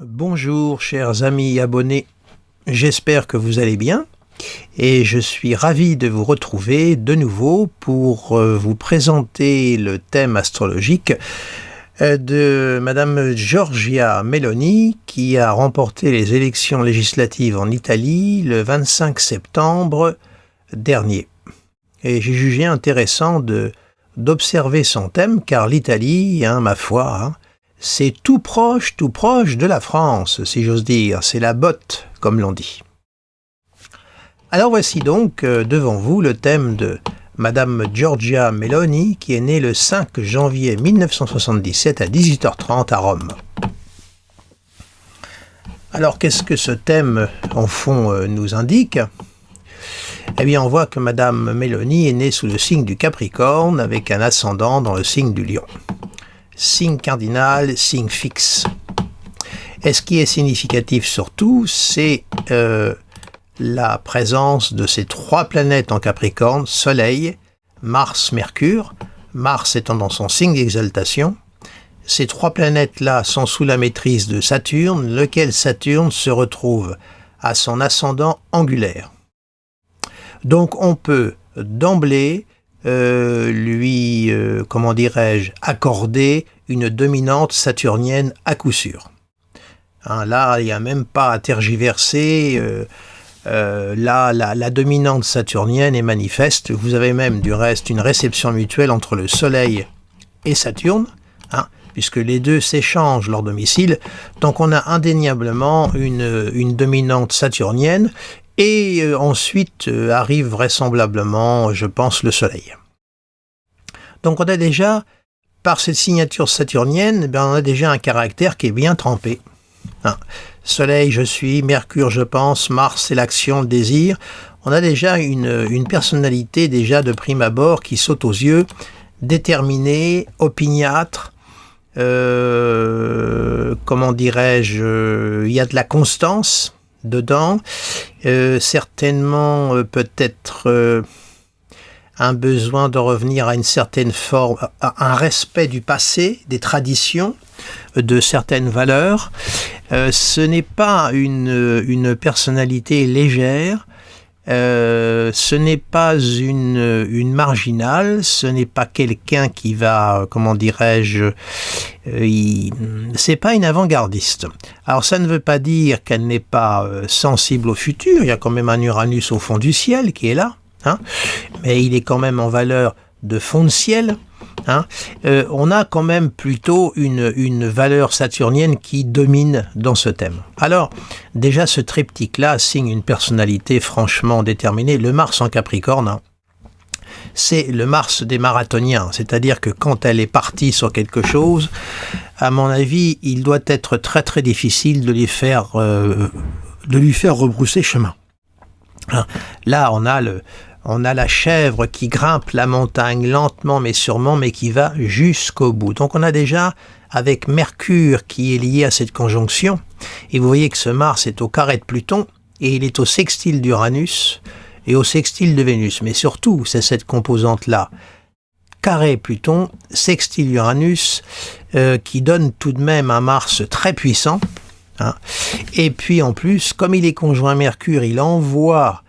Bonjour chers amis abonnés, j'espère que vous allez bien et je suis ravi de vous retrouver de nouveau pour vous présenter le thème astrologique de Madame Giorgia Meloni qui a remporté les élections législatives en Italie le 25 septembre dernier. Et j'ai jugé intéressant d'observer son thème car l'Italie, ma foi, c'est tout proche de la France, si j'ose dire. C'est la botte, comme l'on dit. Alors voici donc devant vous le thème de Madame Giorgia Meloni, qui est née le 5 janvier 1977 à 18h30 à Rome. Alors qu'est-ce que ce thème, en fond, nous indique ? Eh bien, on voit que Madame Meloni est née sous le signe du Capricorne, avec un ascendant dans le signe du Lion. Signe cardinal, signe fixe. Et ce qui est significatif surtout, c'est la présence de ces trois planètes en Capricorne, Soleil, Mars, Mercure, Mars étant dans son signe d'exaltation. Ces trois planètes-là sont sous la maîtrise de Saturne, lequel Saturne se retrouve à son ascendant angulaire. Donc on peut d'emblée lui accorder une dominante saturnienne à coup sûr. Là, il n'y a même pas à tergiverser. Là, la dominante saturnienne est manifeste. Vous avez même du reste une réception mutuelle entre le Soleil et Saturne, puisque les deux s'échangent leur domicile. Donc on a indéniablement une dominante saturnienne. Et ensuite arrive vraisemblablement, je pense, le Soleil. Donc on a déjà, par cette signature saturnienne, on a déjà un caractère qui est bien trempé. Soleil, je suis, Mercure, je pense, Mars, c'est l'action, le désir. On a déjà une personnalité déjà de prime abord qui saute aux yeux, déterminée, opiniâtre, il y a de la constance dedans, certainement peut-être un besoin de revenir à une certaine forme, à un respect du passé, des traditions, de certaines valeurs. Ce n'est pas une personnalité légère, ce n'est pas une marginale, ce n'est pas quelqu'un qui va, c'est pas une avant-gardiste. Alors ça ne veut pas dire qu'elle n'est pas sensible au futur, il y a quand même un Uranus au fond du ciel qui est là, mais il est quand même en valeur de fond de ciel. On a quand même plutôt une valeur saturnienne qui domine dans ce thème. Alors, déjà ce triptyque-là signe une personnalité franchement déterminée. Le Mars en Capricorne, c'est le Mars des marathoniens, c'est-à-dire que quand elle est partie sur quelque chose, à mon avis, il doit être très très difficile de lui faire rebrousser chemin. Là, on a la chèvre qui grimpe la montagne lentement mais sûrement, mais qui va jusqu'au bout. Donc on a déjà, avec Mercure qui est lié à cette conjonction, et vous voyez que ce Mars est au carré de Pluton, et il est au sextile d'Uranus, et au sextile de Vénus. Mais surtout, c'est cette composante-là, carré Pluton, sextile Uranus, qui donne tout de même un Mars très puissant. Et puis en plus, comme il est conjoint Mercure, il envoie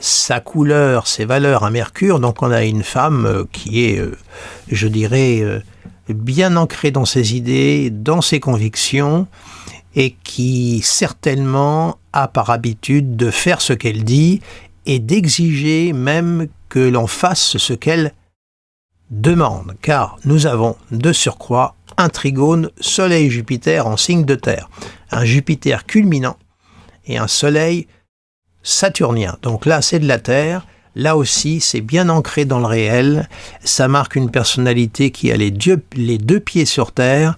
sa couleur, ses valeurs à Mercure, donc on a une femme qui est, bien ancrée dans ses idées, dans ses convictions, et qui certainement a par habitude de faire ce qu'elle dit et d'exiger même que l'on fasse ce qu'elle demande, car nous avons de surcroît un trigone Soleil-Jupiter en signe de terre, un Jupiter culminant et un Soleil saturnien. Donc là, c'est de la Terre. Là aussi, c'est bien ancré dans le réel. Ça marque une personnalité qui a les deux pieds sur Terre.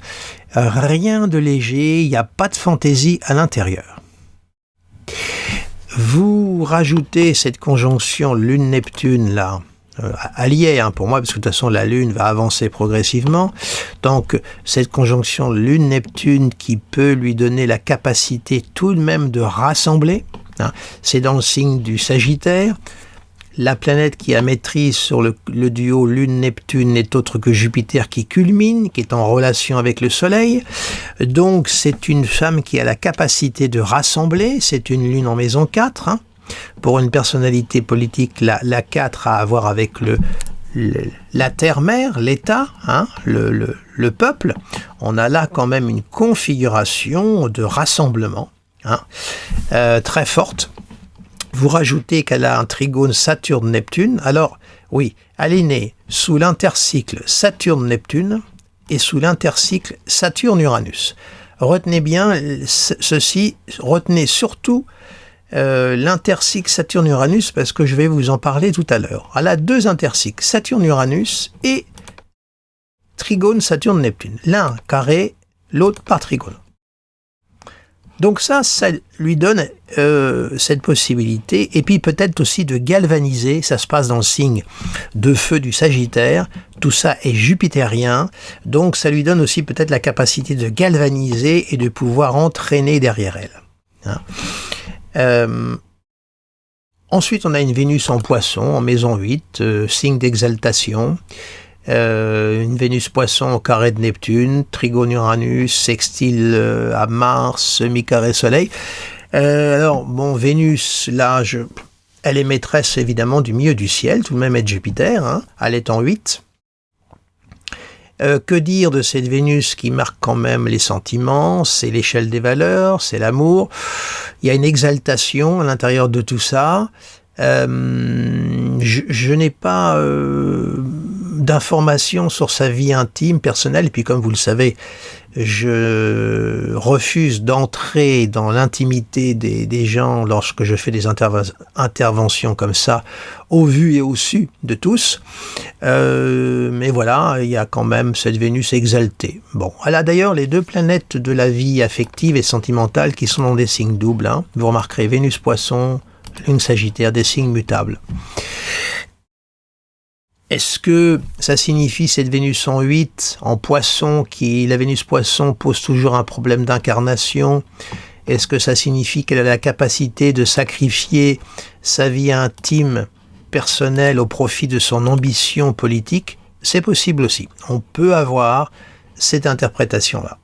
Rien de léger, il n'y a pas de fantaisie à l'intérieur. Vous rajoutez cette conjonction Lune-Neptune là, alliée pour moi, parce que de toute façon la Lune va avancer progressivement. Donc cette conjonction Lune-Neptune qui peut lui donner la capacité tout de même de rassembler. C'est dans le signe du Sagittaire. La planète qui a maîtrise sur le duo Lune-Neptune n'est autre que Jupiter qui culmine, qui est en relation avec le Soleil. Donc c'est une femme qui a la capacité de rassembler, c'est une Lune en maison 4. Hein. Pour une personnalité politique, la 4 a à voir avec la terre-mère, l'État, hein, le peuple. On a là quand même une configuration de rassemblement hein, très forte. Vous rajoutez qu'elle a un trigone Saturne-Neptune. Alors, oui, elle est née sous l'intercycle Saturne-Neptune et sous l'intercycle Saturne-Uranus. Retenez bien ceci, retenez surtout l'intercycle Saturne-Uranus parce que je vais vous en parler tout à l'heure. Elle a 2 intercycles, Saturne-Uranus et trigone Saturne-Neptune. L'un carré, l'autre par trigone. Donc ça lui donne cette possibilité, et puis peut-être aussi de galvaniser, ça se passe dans le signe de feu du Sagittaire, tout ça est jupitérien, donc ça lui donne aussi peut-être la capacité de galvaniser et de pouvoir entraîner derrière elle. Hein. Ensuite, on a une Vénus en Poisson, en maison 8, signe d'exaltation. Une Vénus Poisson au carré de Neptune, trigone Uranus, sextile à Mars, semi-carré Soleil. Alors, bon, Vénus, là, elle est maîtresse évidemment du milieu du ciel, tout de même est de Jupiter, hein, elle est en 8. Que dire de cette Vénus qui marque quand même les sentiments, c'est l'échelle des valeurs, c'est l'amour. Il y a une exaltation à l'intérieur de tout ça. Je n'ai pas d'informations sur sa vie intime, personnelle, et puis comme vous le savez, je refuse d'entrer dans l'intimité des gens lorsque je fais des interventions comme ça, au vu et au su de tous. Mais voilà, il y a quand même cette Vénus exaltée. Bon, elle a d'ailleurs les 2 planètes de la vie affective et sentimentale qui sont dans des signes doubles. Hein. Vous remarquerez Vénus Poisson, Lune Sagittaire, des signes mutables. Est-ce que ça signifie cette Vénus en 8, en Poisson, la Vénus Poisson pose toujours un problème d'incarnation? Est-ce que ça signifie qu'elle a la capacité de sacrifier sa vie intime, personnelle, au profit de son ambition politique? C'est possible aussi. On peut avoir cette interprétation-là.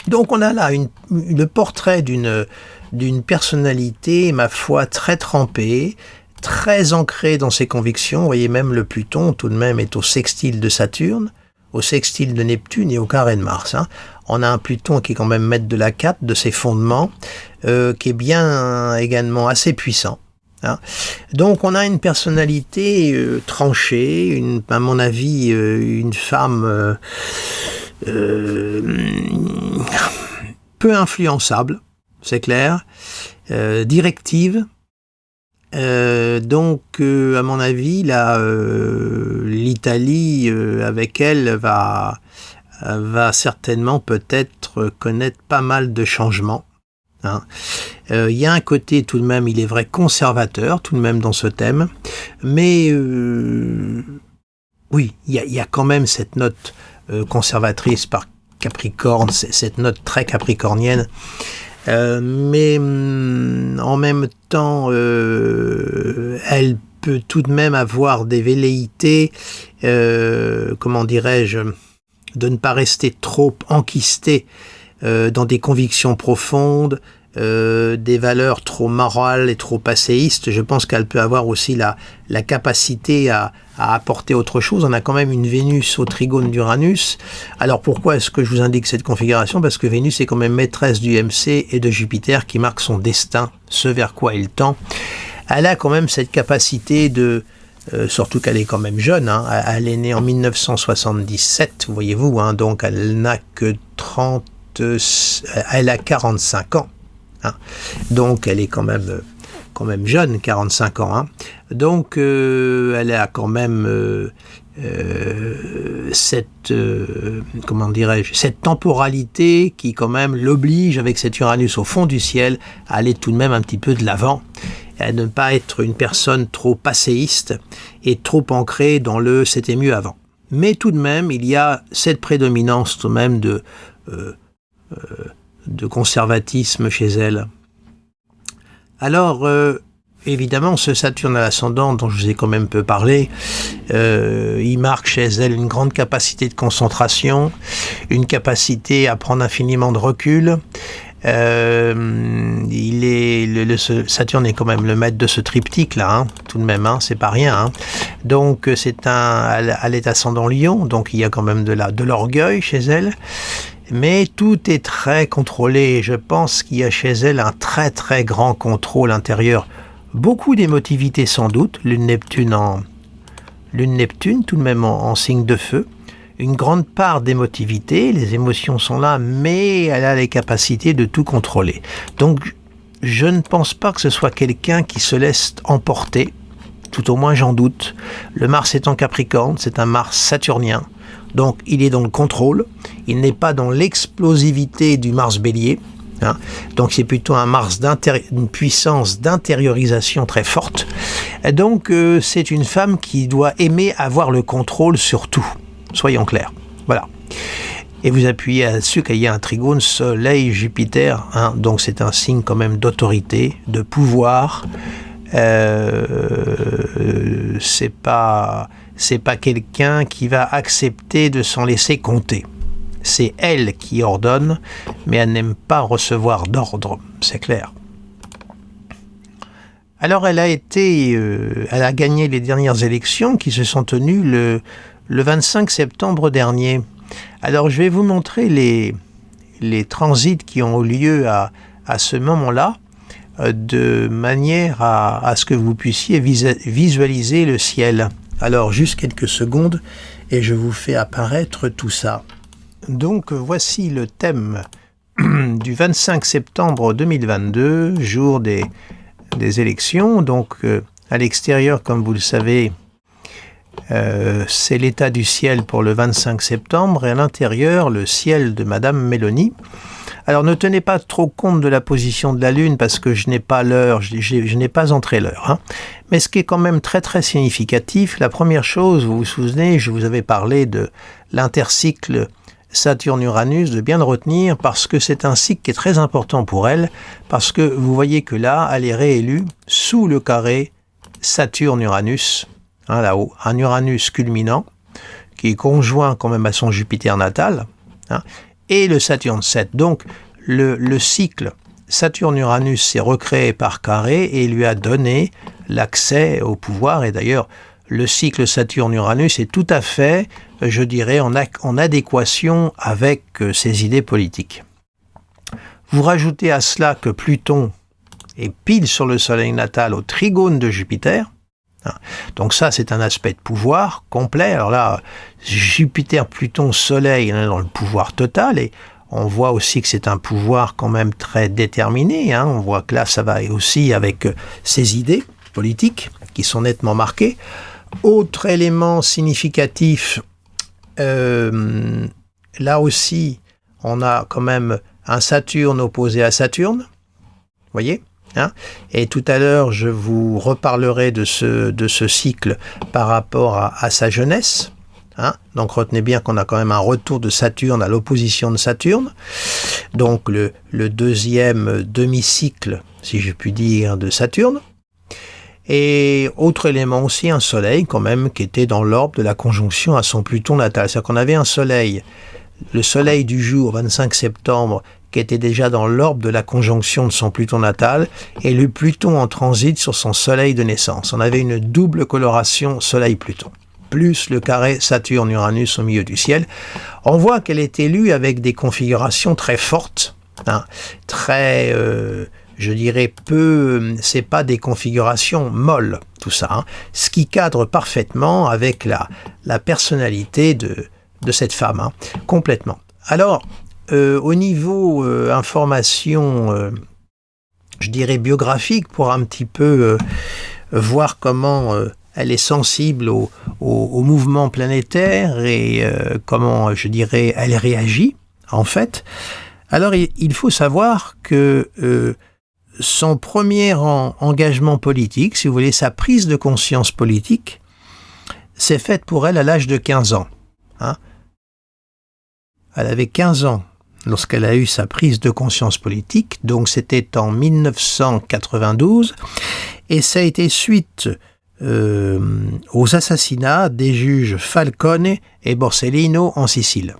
Donc on a là le portrait d'une personnalité, ma foi, très trempée, très ancrée dans ses convictions. Vous voyez, même le Pluton, tout de même, est au sextile de Saturne, au sextile de Neptune et au carré de Mars. Hein. On a un Pluton qui est quand même maître de la 4, de ses fondements, qui est bien également assez puissant. Hein. Donc on a une personnalité tranchée, à mon avis, une femme peu influençable, c'est clair, directive. Donc, à mon avis, l'Italie, avec elle, va certainement peut-être connaître pas mal de changements. Hein. Y a un côté tout de même, il est vrai, conservateur, tout de même dans ce thème, mais oui, il y a quand même cette note conservatrice par Capricorne, cette note très capricornienne. Mais en même temps, elle peut tout de même avoir des velléités, comment dirais-je, de ne pas rester trop enquistée dans des convictions profondes, des valeurs trop morales et trop passéistes. Je pense qu'elle peut avoir aussi la capacité à apporter autre chose. On a quand même une Vénus au trigone d'Uranus. Alors pourquoi est-ce que je vous indique cette configuration? Parce que Vénus est quand même maîtresse du MC et de Jupiter qui marque son destin, ce vers quoi il tend. Elle a quand même cette capacité de... surtout qu'elle est quand même jeune, hein, elle est née en 1977, voyez-vous, hein, donc elle n'a que 30... elle a 45 ans. Hein. Donc elle est quand même jeune, 45 ans. Hein. Donc elle a quand même cette temporalité qui quand même l'oblige, avec cet Uranus au fond du ciel, à aller tout de même un petit peu de l'avant, à ne pas être une personne trop passéiste et trop ancrée dans le « c'était mieux avant ». Mais tout de même, il y a cette prédominance tout de même de conservatisme chez elle. Alors, évidemment, ce Saturne à l'ascendant, dont je vous ai quand même peu parlé, il marque chez elle une grande capacité de concentration, une capacité à prendre infiniment de recul. Saturne est quand même le maître de ce triptyque là, hein, tout de même, hein, c'est pas rien. Hein. Donc elle est ascendant Lion, donc il y a quand même de l'orgueil chez elle. Mais tout est très contrôlé. Je pense qu'il y a chez elle un très très grand contrôle intérieur. Beaucoup d'émotivité sans doute. Lune Neptune tout de même en signe de feu. Une grande part d'émotivité. Les émotions sont là, mais elle a les capacités de tout contrôler. Donc je ne pense pas que ce soit quelqu'un qui se laisse emporter. Tout au moins j'en doute. Le Mars est en Capricorne, c'est un Mars saturnien. Donc il est dans le contrôle, il n'est pas dans l'explosivité du Mars Bélier, hein. Donc c'est plutôt un Mars une puissance d'intériorisation très forte. Et donc c'est une femme qui doit aimer avoir le contrôle sur tout, soyons clairs. Voilà. Et vous appuyez là-dessus qu'il y a un trigone Soleil-Jupiter, hein. Donc c'est un signe quand même d'autorité, de pouvoir. C'est pas quelqu'un qui va accepter de s'en laisser compter. C'est elle qui ordonne, mais elle n'aime pas recevoir d'ordre, c'est clair. Alors elle a gagné les dernières élections qui se sont tenues le 25 septembre dernier. Alors je vais vous montrer les transits qui ont eu lieu à ce moment-là, de manière à ce que vous puissiez visualiser le ciel. Alors, juste quelques secondes et je vous fais apparaître tout ça. Donc, voici le thème du 25 septembre 2022, jour des élections. Donc, à l'extérieur, comme vous le savez, c'est l'état du ciel pour le 25 septembre et à l'intérieur, le ciel de Madame Mélanie. Alors ne tenez pas trop compte de la position de la Lune parce que je n'ai pas l'heure, je n'ai pas entré l'heure. Hein. Mais ce qui est quand même très très significatif, la première chose, vous vous souvenez, je vous avais parlé de l'intercycle Saturne-Uranus, de bien le retenir parce que c'est un cycle qui est très important pour elle, parce que vous voyez que là, elle est réélue sous le carré Saturne-Uranus, hein, là-haut, un Uranus culminant, qui est conjoint quand même à son Jupiter natal, hein, et le Saturne 7. Donc, le cycle Saturne-Uranus s'est recréé par carré et lui a donné l'accès au pouvoir. Et d'ailleurs, le cycle Saturne-Uranus est tout à fait, je dirais, en adéquation avec ses idées politiques. Vous rajoutez à cela que Pluton est pile sur le Soleil natal au trigone de Jupiter. Donc ça, c'est un aspect de pouvoir complet. Alors là, Jupiter, Pluton, Soleil, on est dans le pouvoir total et on voit aussi que c'est un pouvoir quand même très déterminé. Hein. On voit que là, ça va aussi avec ses idées politiques qui sont nettement marquées. Autre élément significatif, là aussi, on a quand même un Saturne opposé à Saturne. Vous voyez ? Hein, et tout à l'heure, je vous reparlerai de ce cycle par rapport à sa jeunesse. Hein. Donc retenez bien qu'on a quand même un retour de Saturne à l'opposition de Saturne. Donc le deuxième demi-cycle, si je puis dire, de Saturne. Et autre élément aussi, un Soleil quand même qui était dans l'ordre de la conjonction à son Pluton natal. C'est-à-dire qu'on avait un Soleil, le Soleil du jour 25 septembre, qui était déjà dans l'ordre de la conjonction de son Pluton natal, et le Pluton en transit sur son Soleil de naissance. On avait une double coloration Soleil-Pluton, plus le carré Saturne-Uranus au milieu du ciel. On voit qu'elle est élue avec des configurations très fortes, hein, très, je dirais c'est pas des configurations molles, tout ça, hein, ce qui cadre parfaitement avec la personnalité de cette femme, hein, complètement. Alors, au niveau information, je dirais biographique, pour un petit peu voir comment elle est sensible au mouvement planétaire et comment, je dirais, elle réagit, en fait. Alors, il faut savoir que son premier engagement politique, si vous voulez, sa prise de conscience politique, s'est faite pour elle à l'âge de 15 ans. Hein. Elle avait 15 ans. lorsqu'elle a eu sa prise de conscience politique, donc c'était en 1992, et ça a été suite aux assassinats des juges Falcone et Borsellino en Sicile.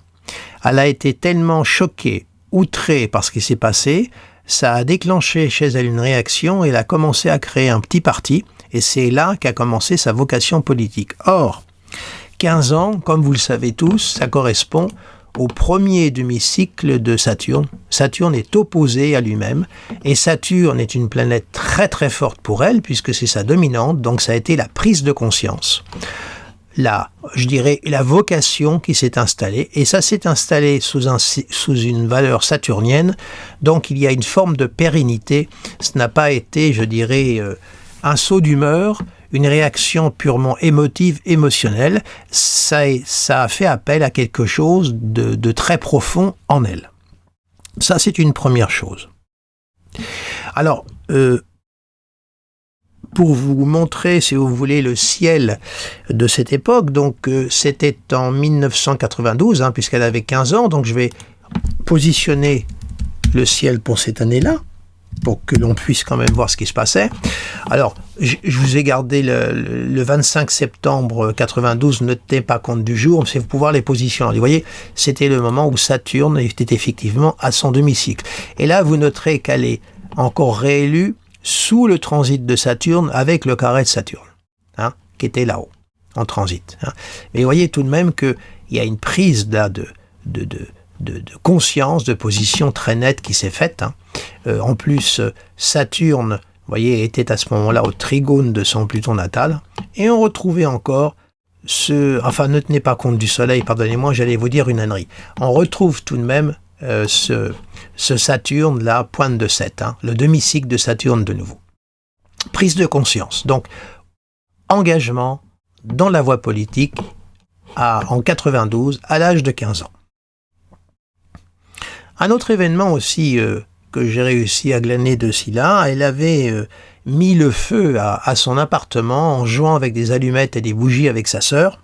Elle a été tellement choquée, outrée par ce qui s'est passé, ça a déclenché chez elle une réaction et elle a commencé à créer un petit parti, et c'est là qu'a commencé sa vocation politique. Or, 15 ans, comme vous le savez tous, ça correspond au premier demi-cycle de Saturne. Saturne est opposé à lui-même, et Saturne est une planète très très forte pour elle, puisque c'est sa dominante, donc ça a été la prise de conscience. Je dirais, la vocation qui s'est installée, et ça s'est installé sous une valeur saturnienne, donc il y a une forme de pérennité. Ce n'a pas été, je dirais, un saut d'humeur, une réaction purement émotive, émotionnelle. Ça a fait appel à quelque chose de très profond en elle. Ça, c'est une première chose. Alors, pour vous montrer, si vous voulez, le ciel de cette époque, donc c'était en 1992, puisqu'elle avait 15 ans, donc je vais positionner le ciel pour cette année-là, pour que l'on puisse quand même voir ce qui se passait. Alors, je vous ai gardé le 25 septembre 92, ne tenez pas compte du jour, c'est pour voir les positions. Vous voyez, c'était le moment où Saturne était effectivement à son demi-cycle. Et là, vous noterez qu'elle est encore réélue sous le transit de Saturne avec le carré de Saturne, qui était là-haut, en transit. Mais vous voyez tout de même qu'il y a une prise là de conscience, de position très nette qui s'est faite. En plus, Saturne, vous voyez, était à ce moment-là au trigone de son Pluton natal, et on retrouvait encore ne tenez pas compte du Soleil, pardonnez-moi, j'allais vous dire une ânerie. On retrouve tout de même ce Saturne là, pointe de 7, le demi-cycle de Saturne de nouveau. Prise de conscience, donc engagement dans la voie politique en 92, à l'âge de 15 ans. Un autre événement aussi que j'ai réussi à glaner de Scylla, elle avait mis le feu à son appartement en jouant avec des allumettes et des bougies avec sa sœur,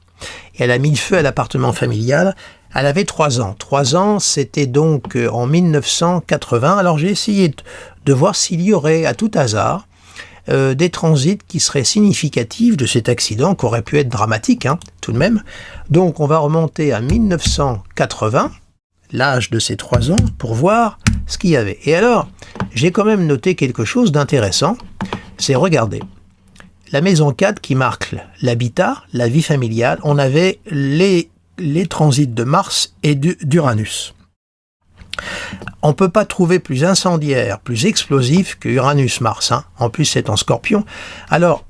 et elle a mis le feu à l'appartement familial. Elle avait 3 ans. 3 ans, c'était donc en 1980. Alors j'ai essayé de voir s'il y aurait, à tout hasard, des transits qui seraient significatifs de cet accident, qui aurait pu être dramatique, tout de même. Donc on va remonter à 1980, l'âge de ces 3 ans, pour voir ce qu'il y avait. Et alors, j'ai quand même noté quelque chose d'intéressant, c'est, regardez, la maison 4 qui marque l'habitat, la vie familiale, on avait les transits de Mars et d'Uranus. On ne peut pas trouver plus incendiaire, plus explosif que Uranus-Mars. En plus, c'est en Scorpion. Alors,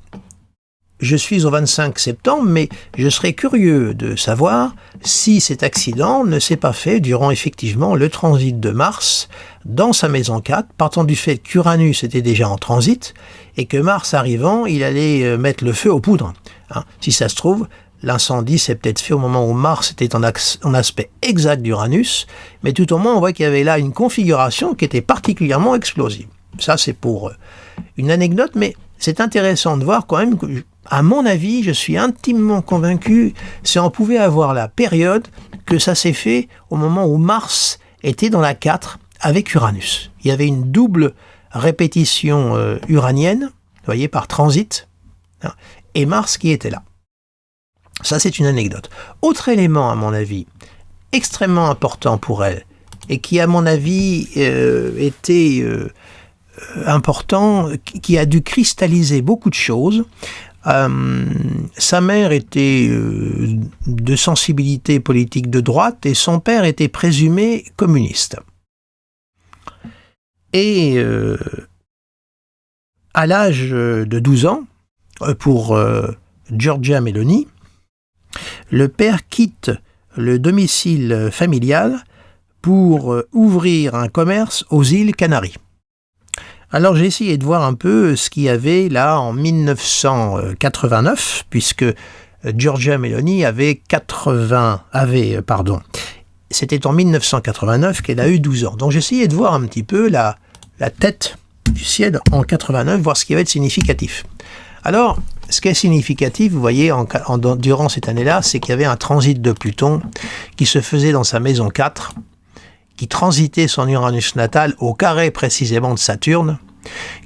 je suis au 25 septembre, mais je serais curieux de savoir si cet accident ne s'est pas fait durant effectivement le transit de Mars dans sa maison 4, partant du fait qu'Uranus était déjà en transit et que Mars arrivant, il allait mettre le feu aux poudres. Si ça se trouve, l'incendie s'est peut-être fait au moment où Mars était en aspect exact d'Uranus, mais tout au moins on voit qu'il y avait là une configuration qui était particulièrement explosive. Ça, c'est pour une anecdote, mais c'est intéressant de voir quand même que, à mon avis, je suis intimement convaincu, si on pouvait avoir la période que ça s'est fait au moment où Mars était dans la 4 avec Uranus. Il y avait une double répétition uranienne, vous voyez, par transit, et Mars qui était là. Ça, c'est une anecdote. Autre élément, à mon avis, extrêmement important pour elle, et qui, à mon avis, était important, qui a dû cristalliser beaucoup de choses. Sa mère était de sensibilité politique de droite, et son père était présumé communiste. Et à l'âge de 12 ans, pour Giorgia Meloni, le père quitte le domicile familial pour ouvrir un commerce aux îles Canaries. Alors j'ai essayé de voir un peu ce qu'il y avait là en 1989, puisque Giorgia Meloni c'était en 1989 qu'elle a eu 12 ans. Donc j'ai essayé de voir un petit peu la tête du ciel en 89, voir ce qui va être significatif. Alors, ce qui est significatif, vous voyez, durant cette année-là, c'est qu'il y avait un transit de Pluton qui se faisait dans sa maison 4, qui transitait son Uranus natal au carré précisément de Saturne,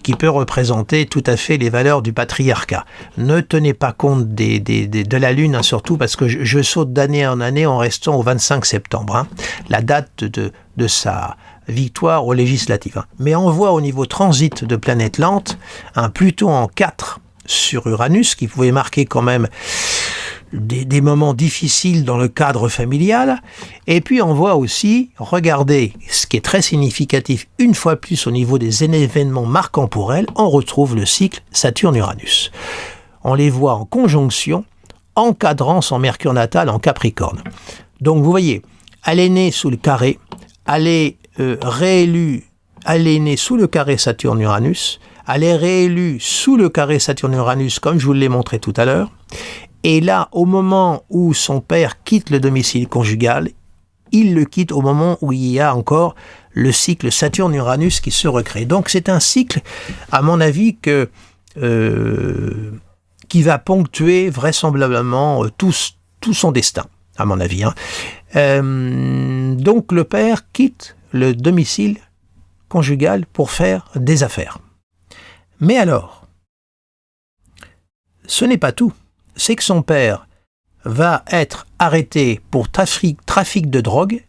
qui peut représenter tout à fait les valeurs du patriarcat. Ne tenez pas compte de la Lune, hein, surtout parce que je saute d'année en année en restant au 25 septembre, hein, la date de sa victoire aux législatives. Hein. Mais on voit au niveau transit de planète lente un Pluton en 4 sur Uranus, qui pouvait marquer quand même des moments difficiles dans le cadre familial. Et puis on voit aussi, regardez, ce qui est très significatif, une fois plus au niveau des événements marquants pour elle, on retrouve le cycle Saturne-Uranus. On les voit en conjonction, encadrant son Mercure natal en Capricorne. Donc vous voyez, elle est née sous le carré, elle est réélue, elle est née sous le carré Saturne-Uranus, elle est réélue sous le carré Saturne-Uranus, comme je vous l'ai montré tout à l'heure. Et là, au moment où son père quitte le domicile conjugal, il le quitte au moment où il y a encore le cycle Saturne-Uranus qui se recrée. Donc c'est un cycle, à mon avis, qui va ponctuer vraisemblablement tout son destin, à mon avis. Hein. Donc le père quitte le domicile conjugal pour faire des affaires. Mais alors, ce n'est pas tout. C'est que son père va être arrêté pour trafic de drogue,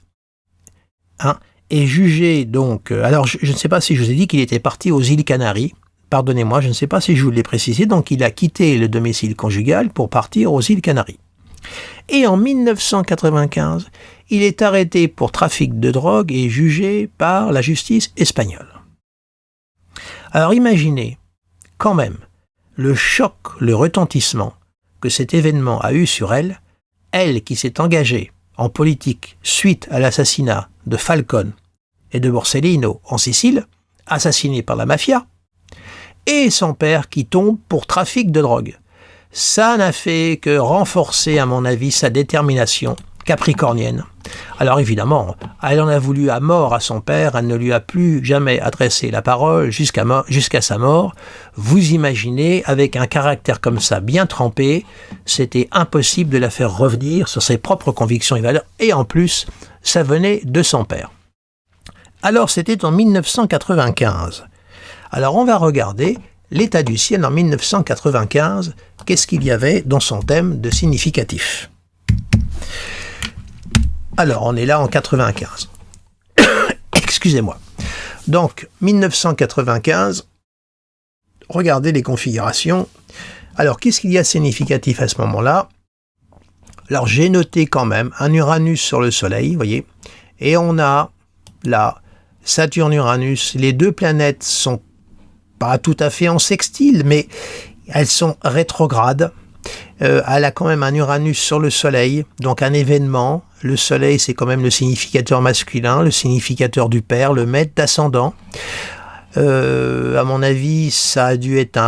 hein, et jugé donc... alors, je ne sais pas si je vous ai dit qu'il était parti aux îles Canaries. Pardonnez-moi, je ne sais pas si je vous l'ai précisé. Donc, il a quitté le domicile conjugal pour partir aux îles Canaries. Et en 1995, il est arrêté pour trafic de drogue et jugé par la justice espagnole. Alors, imaginez quand même le choc, le retentissement que cet événement a eu sur elle qui s'est engagée en politique suite à l'assassinat de Falcone et de Borsellino en Sicile, assassiné par la mafia, et son père qui tombe pour trafic de drogue. Ça n'a fait que renforcer, à mon avis, sa détermination capricornienne. Alors évidemment, elle en a voulu à mort à son père, elle ne lui a plus jamais adressé la parole jusqu'à sa mort. Vous imaginez, avec un caractère comme ça bien trempé, c'était impossible de la faire revenir sur ses propres convictions et valeurs, et en plus, ça venait de son père. Alors c'était en 1995. Alors on va regarder l'état du ciel en 1995, qu'est-ce qu'il y avait dans son thème de significatif. Alors, on est là en 95. Excusez-moi. Donc, 1995, regardez les configurations. Alors, qu'est-ce qu'il y a de significatif à ce moment-là? Alors, j'ai noté quand même un Uranus sur le Soleil, vous voyez, et on a là Saturne-Uranus. Les deux planètes sont pas tout à fait en sextile, mais elles sont rétrogrades. Elle a quand même un Uranus sur le Soleil, donc un événement. Le Soleil, c'est quand même le significateur masculin, le significateur du père, le maître d'ascendant. À mon avis, ça a dû être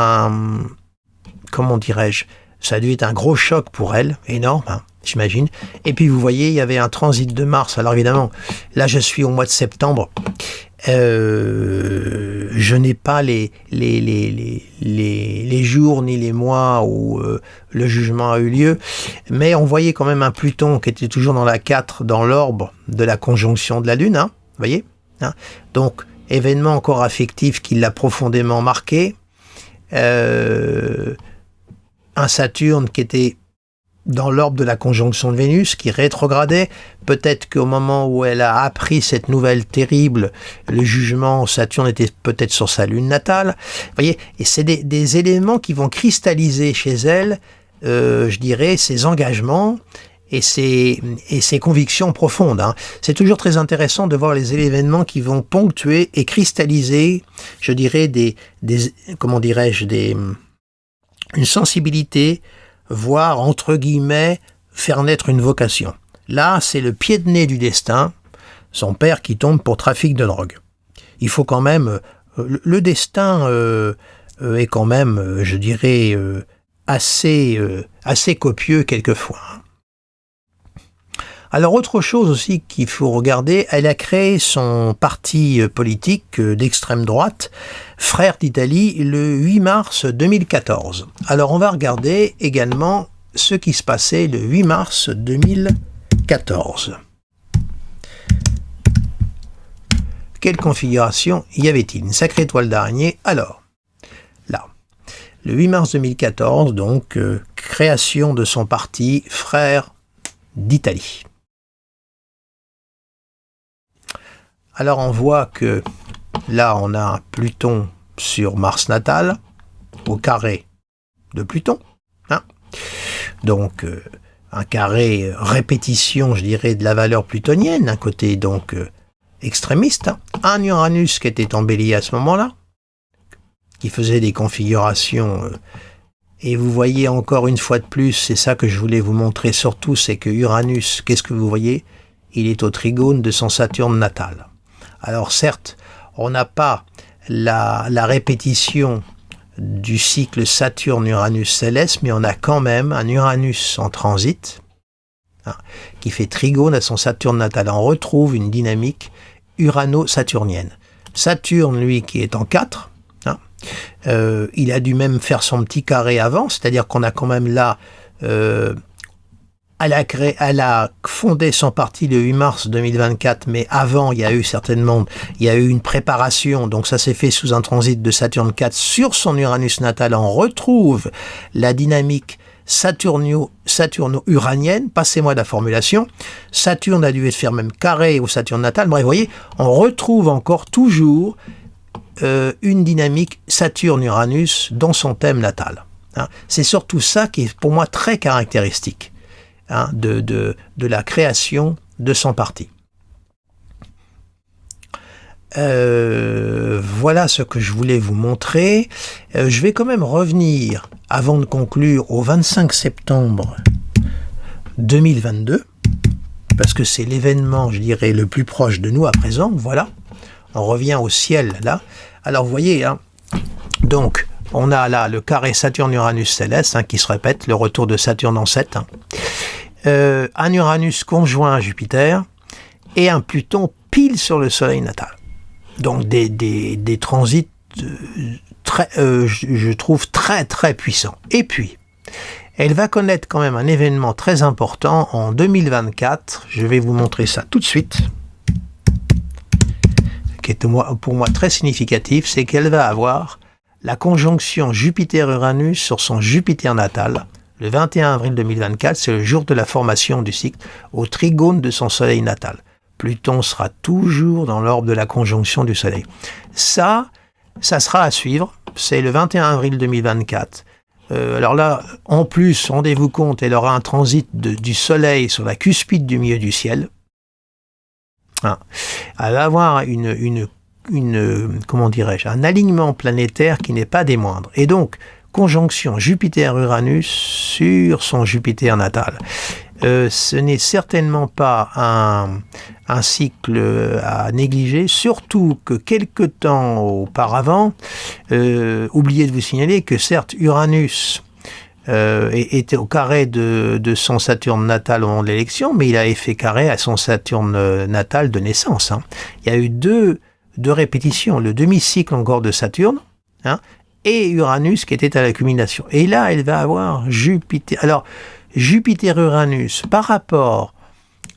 ça a dû être un gros choc pour elle, énorme, hein, j'imagine. Et puis vous voyez, il y avait un transit de Mars. Alors évidemment, là je suis au mois de septembre. Je n'ai pas les jours ni les mois où le jugement a eu lieu, mais on voyait quand même un Pluton qui était toujours dans la 4, dans l'orbe de la conjonction de la Lune, hein, vous voyez, hein. Donc, événement encore affectif qui l'a profondément marqué, un Saturne qui était dans l'orbe de la conjonction de Vénus, qui rétrogradait. Peut-être qu'au moment où elle a appris cette nouvelle terrible, le jugement, Saturne était peut-être sur sa lune natale. Vous voyez, et c'est des éléments qui vont cristalliser chez elle, je dirais, ses engagements et ses convictions profondes. Hein. C'est toujours très intéressant de voir les événements qui vont ponctuer et cristalliser, je dirais, une sensibilité, voire, entre guillemets, faire naître une vocation. Là, c'est le pied de nez du destin, son père qui tombe pour trafic de drogue. Il faut quand même... le destin est quand même, je dirais, assez copieux quelquefois. Alors, autre chose aussi qu'il faut regarder, elle a créé son parti politique d'extrême droite, Frères d'Italie, le 8 mars 2014. Alors, on va regarder également ce qui se passait le 8 mars 2014. quelle configuration y avait-il? Une sacrée toile d'araignée. Alors, là, le 8 mars 2014, donc, création de son parti Frères d'Italie. Alors on voit que là on a Pluton sur Mars natal, au carré de Pluton. Hein, donc un carré répétition, je dirais, de la valeur plutonienne, un côté donc extrémiste. Hein. Un Uranus qui était en bélier à ce moment-là, qui faisait des configurations... et vous voyez encore une fois de plus, c'est ça que je voulais vous montrer surtout, c'est que Uranus, qu'est-ce que vous voyez? Il est au trigone de son Saturne natal. Alors certes, on n'a pas la répétition du cycle Saturne-Uranus-Céleste, mais on a quand même un Uranus en transit, hein, qui fait trigone à son Saturne natal. On retrouve une dynamique urano-saturnienne. Saturne, lui, qui est en 4, hein, il a dû même faire son petit carré avant, c'est-à-dire qu'on a quand même là... Elle a fondé son parti le 8 mars 2024, mais avant, il y a eu une préparation, donc ça s'est fait sous un transit de Saturne 4 sur son Uranus natal. On retrouve la dynamique saturno-uranienne, passez-moi la formulation. Saturne a dû faire même carré au Saturne natal. Bref, vous voyez, on retrouve encore toujours une dynamique Saturne-Uranus dans son thème natal. Hein. C'est surtout ça qui est pour moi très caractéristique. Hein, de la création de son parti. Voilà ce que je voulais vous montrer. Je vais quand même revenir, avant de conclure, au 25 septembre 2022, parce que c'est l'événement, je dirais, le plus proche de nous à présent. Voilà, on revient au ciel, là. Alors, vous voyez, hein, donc, on a là le carré Saturne-Uranus-Céleste, hein, qui se répète, le retour de Saturne en 7, hein. Un Uranus conjoint à Jupiter et un Pluton pile sur le Soleil natal. Donc des transits très, je trouve très très puissants. Et puis, elle va connaître quand même un événement très important en 2024. Je vais vous montrer ça tout de suite. Qui est pour moi très significatif, c'est qu'elle va avoir la conjonction Jupiter-Uranus sur son Jupiter natal. Le 21 avril 2024, c'est le jour de la formation du cycle au trigone de son Soleil natal. Pluton sera toujours dans l'orbe de la conjonction du Soleil. Ça sera à suivre. C'est le 21 avril 2024. Alors là, en plus, rendez-vous compte, elle aura un transit du Soleil sur la cuspide du milieu du ciel. Hein. Elle va avoir comment dirais-je, un alignement planétaire qui n'est pas des moindres. Et donc, conjonction Jupiter-Uranus sur son Jupiter natal. Ce n'est certainement pas un cycle à négliger, surtout que quelque temps auparavant, oubliez de vous signaler que certes Uranus était au carré de son Saturne natal au moment de l'élection, mais il avait fait carré à son Saturne natal de naissance. Hein. Il y a eu deux répétitions, le demi-cycle encore de Saturne, hein, et Uranus qui était à l'accumulation. Et là, elle va avoir Jupiter. Alors, Jupiter-Uranus, par rapport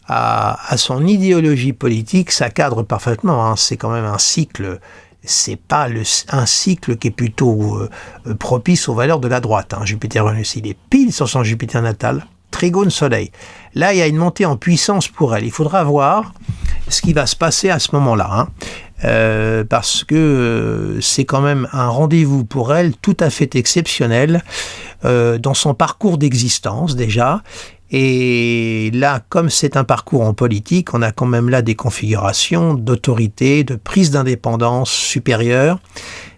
à son idéologie politique, ça cadre parfaitement. Hein. C'est quand même un cycle, c'est pas un cycle qui est plutôt propice aux valeurs de la droite. Hein. Jupiter-Uranus, il est pile sur son Jupiter natal, trigone Soleil. Là, il y a une montée en puissance pour elle. Il faudra voir ce qui va se passer à ce moment-là. Hein. Parce que c'est quand même un rendez-vous pour elle tout à fait exceptionnel dans son parcours d'existence déjà. Et là, comme c'est un parcours en politique, on a quand même là des configurations d'autorité, de prise d'indépendance supérieure.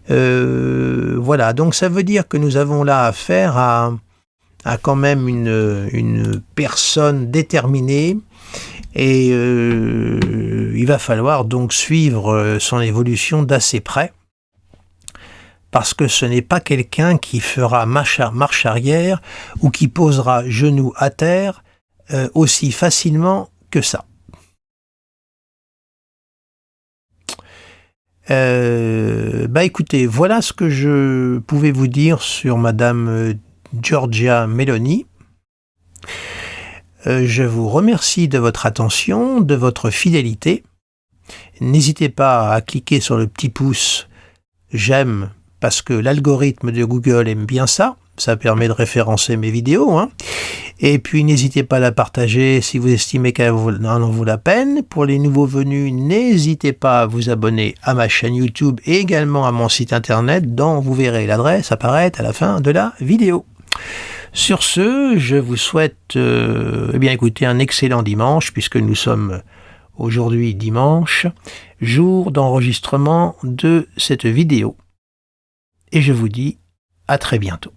Voilà, donc ça veut dire que nous avons là affaire à quand même une personne déterminée. Et il va falloir donc suivre son évolution d'assez près, parce que ce n'est pas quelqu'un qui fera marche arrière ou qui posera genou à terre aussi facilement que ça. Écoutez, voilà ce que je pouvais vous dire sur Madame Giorgia Meloni. Je vous remercie de votre attention, de votre fidélité. N'hésitez pas à cliquer sur le petit pouce j'aime parce que l'algorithme de Google aime bien ça. Ça permet de référencer mes vidéos, hein. Et puis n'hésitez pas à la partager si vous estimez qu'elle en vaut la peine. Pour les nouveaux venus, n'hésitez pas à vous abonner à ma chaîne YouTube et également à mon site internet dont vous verrez l'adresse apparaître à la fin de la vidéo. Sur ce, je vous souhaite écoutez, un excellent dimanche puisque nous sommes aujourd'hui dimanche, jour d'enregistrement de cette vidéo. Et je vous dis à très bientôt.